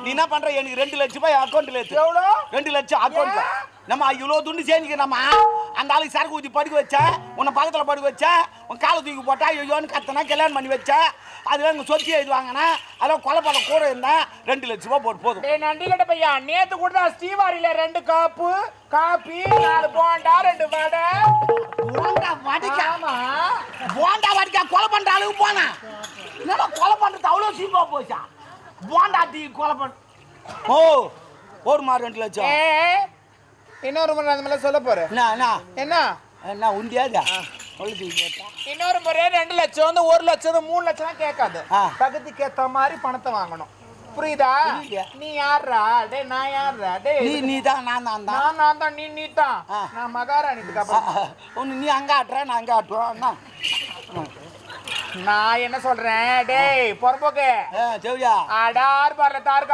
நீ என்ன பண்ற? எனக்கு 2 லட்சம் ரூபாய் அக்கௌண்ட்ல ஏத்து. எவ்வளோ? 2 லட்சம் அக்கௌண்ட்ல. நம்ம இவ்வளோ துண்டு சேர்ந்துக்கிறோமா? அந்த ஆளுக்கு சரக்கு ஊற்றி படுக்க வச்ச, உன்னை பக்கத்தில் படுக்க வச்ச, உன் காலை தூக்கி போட்டா ஐயோன்னு கத்தனா கல்யாணம் பண்ணி வச்ச, அதுல எங்கள் சொத்தி எழுதி வாங்கினா, அதெல்லாம் கொலை பண்ண கூட இருந்தேன். 2 லட்ச ரூபா போட்டு போதும். டேய் நண்டி கட்ட பையா, நேத்து கூட தான் ஸ்ரீவாரியில 2 காப்பு காப்பி 4 போண்டா 2 வடை. போண்டா வடிக்கா, ஆமா போண்டா வடிக்கா கொலை பண்ற அளவுக்கு போனா. என்னடா கொலை பண்றது அவ்வளோ சீப்பா போச்சா? போண்டா டீ கொலை பண்ண. ஓ போடுமா 2 லட்சம். இன்னொரு முறை அந்த மாதிரி சொல்ல போறேன். என்ன என்ன உண்டியாதா? இன்னொரு முறை 2 லட்சம் வந்து 1 லட்சம் 3 லட்சம் கேட்காது. தகுதிக்கு ஏத்த மாதிரி பணத்தை வாங்கணும். புரியுதா? நீ யாரா? டேய் நான் யாரா? டேய் நீ தான் நான் தான் நான் தான் நீ தான். நான் மகாராணிக்கு அப்புறம் நீ அங்க ஆட்டுற நான் அங்க ஆட்டுவோம். நான் என்ன சொல்றேன்? டேய் பொறம்போக்கு தேவையா அடார் பார்ல தார் காசு